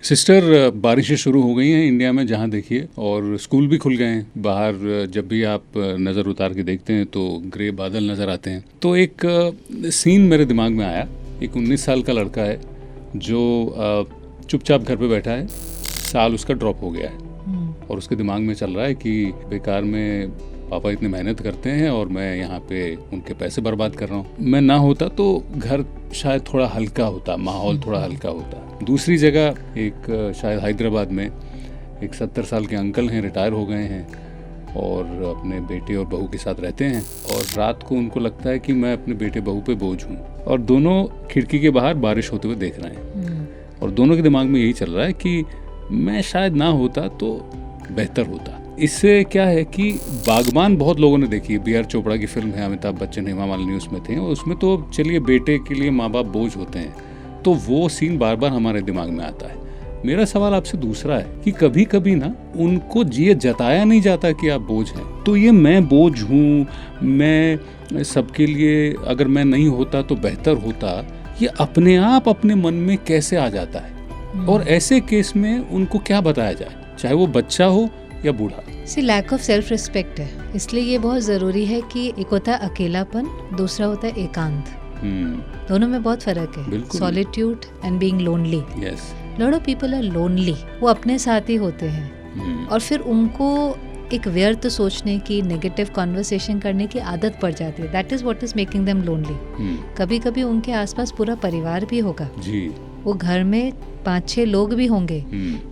Sister, बारिशें शुरू हो गई हैं इंडिया में जहाँ देखिए, और स्कूल भी खुल गए हैं। बाहर जब भी आप नज़र उतार के देखते हैं तो ग्रे बादल नज़र आते हैं। तो एक सीन मेरे दिमाग में आया। एक 19 साल का लड़का है जो चुपचाप घर पे बैठा है। साल उसका ड्रॉप हो गया है और उसके दिमाग में चल रहा है कि बेकार में पापा इतनी मेहनत करते हैं और मैं यहाँ पे उनके पैसे बर्बाद कर रहा हूँ। मैं ना होता तो घर शायद थोड़ा हल्का होता, माहौल थोड़ा हल्का होता। दूसरी जगह एक शायद हैदराबाद में एक 70 साल के अंकल हैं, रिटायर हो गए हैं और अपने बेटे और बहू के साथ रहते हैं, और रात को उनको लगता है कि मैं अपने बेटे बहू पे बोझ हूँ, और दोनों खिड़की के बाहर बारिश होते हुए देख रहे हैं और दोनों के दिमाग में यही चल रहा है कि मैं शायद ना होता तो बेहतर होता। इससे क्या है कि बागबान बहुत लोगों ने देखी है, B.R. चोपड़ा की फिल्म है, अमिताभ बच्चन हेमा मालिनी उसमें थे, और उसमें तो चलिए बेटे के लिए माँ बाप बोझ होते हैं, तो वो सीन बार बार हमारे दिमाग में आता है। मेरा सवाल आपसे दूसरा है कि कभी कभी ना उनको ये जताया नहीं जाता कि आप बोझ हैं, तो ये मैं बोझ हूँ, मैं सबके लिए अगर मैं नहीं होता तो बेहतर होता, ये अपने आप अपने मन में कैसे आ जाता है, और ऐसे केस में उनको क्या बताया जाए, चाहे वो बच्चा हो या बूढ़ा। लैक ऑफ सेल्फ रिस्पेक्ट है, इसलिए ये बहुत ज़रूरी है कि एक होता है अकेलापन, दूसरा होता है एकांत। दोनों में बहुत फर्क है, solitude and being lonely. Lot of people are lonely, वो अपने साथ ही होते हैं और फिर उनको एक व्यर्थ सोचने की, नेगेटिव कॉन्वर्सेशन करने की आदत पड़ जाती है। That is what is making them lonely. कभी कभी उनके आसपास पूरा परिवार भी होगा जी, वो घर में 5-6 लोग भी होंगे,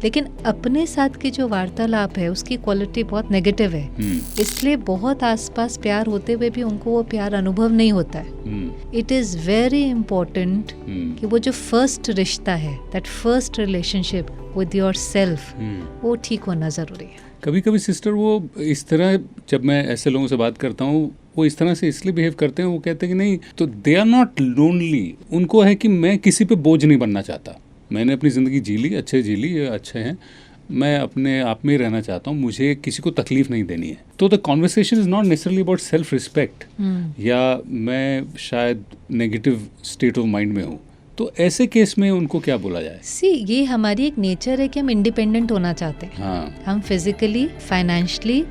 लेकिन अपने साथ की जो वार्तालाप है उसकी क्वालिटी बहुत नेगेटिव है, इसलिए बहुत आसपास प्यार होते हुए भी उनको वो प्यार अनुभव नहीं होता है। इट इज वेरी इम्पोर्टेंट कि वो जो फर्स्ट रिश्ता है, that first relationship with your self, वो ठीक होना जरूरी है। कभी कभी सिस्टर वो इस तरह, जब मैं ऐसे लोगों से बात करता हूँ, वो इस तरह से इसलिए बिहेव करते हैं, वो कहते हैं कि नहीं, तो दे आर नॉट लोनली, उनको है कि मैं किसी पे बोझ नहीं बनना चाहता, मैंने अपनी ज़िंदगी जी ली, अच्छे हैं, मैं अपने आप में रहना चाहता हूँ, मुझे किसी को तकलीफ नहीं देनी है। तो the conversation is not necessarily about self respect, या मैं शायद नेगेटिव स्टेट ऑफ माइंड में हूँ, तो ऐसे केस में उनको क्या बोला जाए? ये हमारी एक नेचर है कि हम इंडिपेंडेंट होना चाहते हैं। हाँ। हम physically, financially,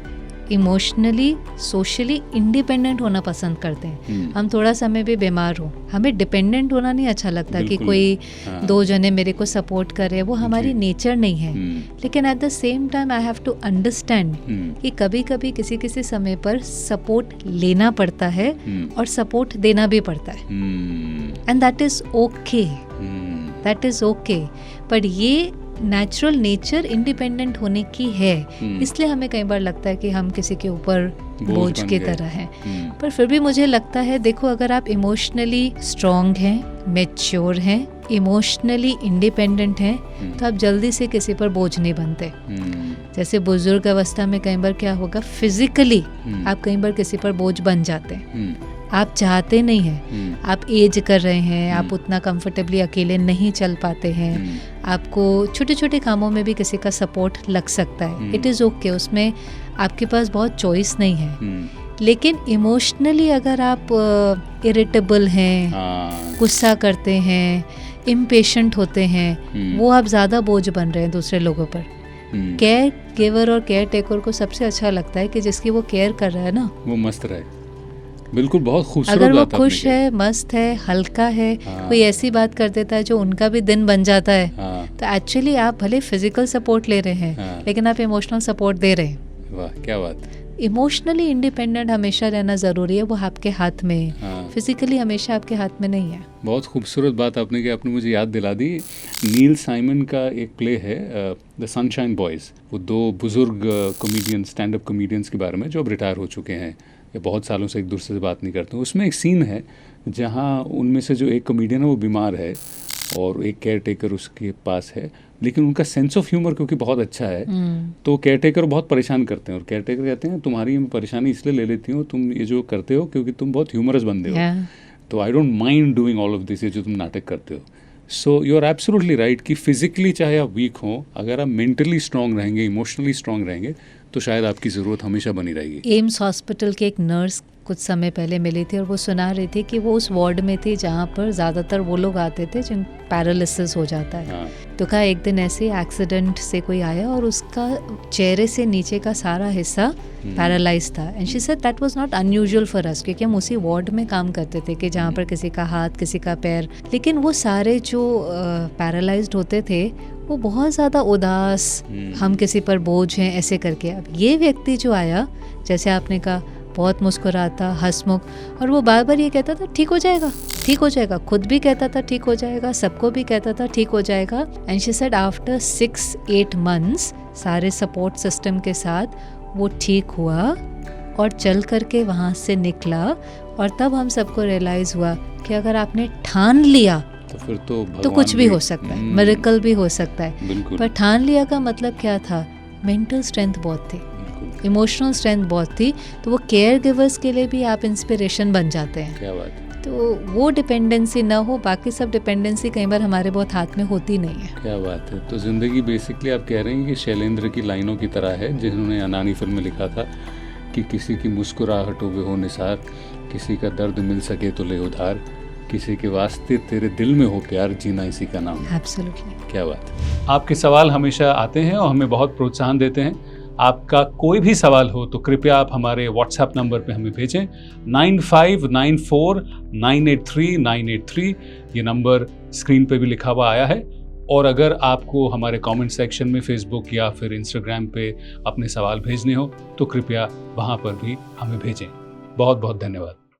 emotionally, socially independent होना पसंद करते हैं। हम थोड़ा समय भी बीमार हो, हमें डिपेंडेंट होना नहीं अच्छा लगता कि कोई दो जने मेरे को सपोर्ट करे, वो हमारी नेचर नहीं है। लेकिन at the same time I have to understand कि कभी कभी किसी किसी समय पर सपोर्ट लेना पड़ता है और सपोर्ट देना भी पड़ता है, and that is okay, that is okay. पर ये नेचुरल नेचर इंडिपेंडेंट होने की है, इसलिए हमें कई बार लगता है कि हम किसी के ऊपर बोझ की तरह हैं। पर फिर भी मुझे लगता है, देखो, अगर आप इमोशनली स्ट्रॉन्ग हैं, मैच्योर हैं, इमोशनली इंडिपेंडेंट हैं, तो आप जल्दी से किसी पर बोझ नहीं बनते। जैसे बुजुर्ग अवस्था में कई बार क्या होगा, फिजिकली आप कई बार किसी पर बोझ बन जाते हैं, आप चाहते नहीं हैं, आप एज कर रहे हैं, आप उतना कंफर्टेबली अकेले नहीं चल पाते हैं, आपको छोटे छोटे कामों में भी किसी का सपोर्ट लग सकता है, इट इज़ ओके, उसमें आपके पास बहुत चॉइस नहीं है। लेकिन इमोशनली अगर आप इरिटेबल हैं, गुस्सा करते हैं, इम्पेशेंट होते हैं, वो आप ज़्यादा बोझ बन रहे हैं दूसरे लोगों पर। केयर गिवर और केयर टेकर को सबसे अच्छा लगता है कि जिसकी वो केयर कर रहा है ना, वो मस्त रहे। बिल्कुल, बहुत खूबसूरत। अगर वो खुश है, मस्त है, हल्का है, कोई ऐसी बात कर देता है जो उनका भी दिन बन जाता है, तो एक्चुअली आप भले फिजिकल सपोर्ट ले रहे हैं, लेकिन आप इमोशनल सपोर्ट दे रहे हैं। वाह, क्या बात। इमोशनली इंडिपेंडेंट हमेशा रहना जरूरी है, वो आपके हाथ में है, फिजिकली हमेशा आपके हाथ में नहीं है। बहुत खूबसूरत बात आपने की, आपने मुझे याद दिला दी। नील साइमन का एक प्ले है द सनशाइन बॉयज़, वो दो बुजुर्ग कॉमेडियन, स्टैंड अप कॉमेडियंस के बारे में जो अब रिटायर हो चुके हैं या बहुत सालों से एक दूसरे से बात नहीं करते। उसमें एक सीन है जहाँ उनमें से जो एक कॉमेडियन है वो बीमार है और एक केयर टेकर उसके पास है, लेकिन उनका सेंस ऑफ ह्यूमर क्योंकि बहुत अच्छा है, तो केयर टेकर बहुत परेशान करते हैं, और केयर टेकर कहते हैं तुम्हारी मैं परेशानी इसलिए ले लेती हूँ, तुम ये जो करते हो क्योंकि तुम बहुत ह्यूमरस बंदे हो, तो I don't mind doing all of this, ये जो तुम नाटक करते हो। So you are absolutely right कि फिजिकली चाहे आप वीक हो, अगर आप मेंटली स्ट्रांग रहेंगे, इमोशनली स्ट्रांग रहेंगे, तो शायद आपकी ज़रूरत हमेशा बनी रहेगी। एम्स हॉस्पिटल के एक नर्स कुछ समय पहले मिली थी और वो सुना रही थी कि वो उस वार्ड में थी जहाँ पर ज़्यादातर वो लोग आते थे जिन पैरालिसिस हो जाता है। हाँ। तो कहा एक दिन ऐसे एक्सीडेंट से कोई आया और उसका चेहरे से नीचे का सारा हिस्सा पैरालाइज था। And she said that was not unusual for us, क्योंकि हम उसी वार्ड में काम करते थे कि जहाँ पर किसी का हाथ, किसी का पैर, लेकिन वो सारे जो पैरालाइज्ड होते थे वो बहुत ज़्यादा उदास, हम किसी पर बोझ हैं ऐसे करके। अब ये व्यक्ति जो आया, जैसे आपने कहा, बहुत मुस्कुराता, हंसमुख, और वो बार बार ये कहता था ठीक हो जाएगा, ठीक हो जाएगा, खुद भी कहता था ठीक हो जाएगा, सबको भी कहता था ठीक हो जाएगा। And she said after 6-8 months सारे सपोर्ट सिस्टम के साथ वो ठीक हुआ और चल करके वहाँ से निकला। और तब हम सबको रियलाइज़ हुआ कि अगर आपने ठान लिया तो फिर तो कुछ भी हो सकता है, मिरेकल भी हो सकता है। पर ठान लिया का मतलब क्या था? मेंटल स्ट्रेंथ बहुत थी, इमोशनल स्ट्रेंथ बहुत थी, तो वो केयर गिवर्स के लिए भी आप इंस्पिरेशन बन जाते हैं। क्या बात है। तो वो डिपेंडेंसी ना हो, बाकी सब डिपेंडेंसी कई बार हमारे बहुत हाथ में होती नहीं है। क्या बात है। तो ज़िंदगी बेसिकली आप कह रहे हैं कि शैलेंद्र की लाइनों की तरह है, जिन्होंने अनानी फिल्म में लिखा था कि किसी की मुस्कुराहटों पे हो निसार, किसी का दर्द मिल सके तो ले उधार, किसी के वास्ते तेरे दिल में हो प्यार, जीना इसी का नाम है। एब्सोल्युटली। क्या बात है। आपके सवाल हमेशा आते हैं और हमें बहुत प्रोत्साहन देते हैं। आपका कोई भी सवाल हो तो कृपया आप हमारे व्हाट्सएप नंबर पे हमें भेजें 9594983983। ये नंबर स्क्रीन पे भी लिखा हुआ आया है। और अगर आपको हमारे कमेंट सेक्शन में फेसबुक या फिर इंस्टाग्राम पे अपने सवाल भेजने हो तो कृपया वहाँ पर भी हमें भेजें। बहुत बहुत धन्यवाद।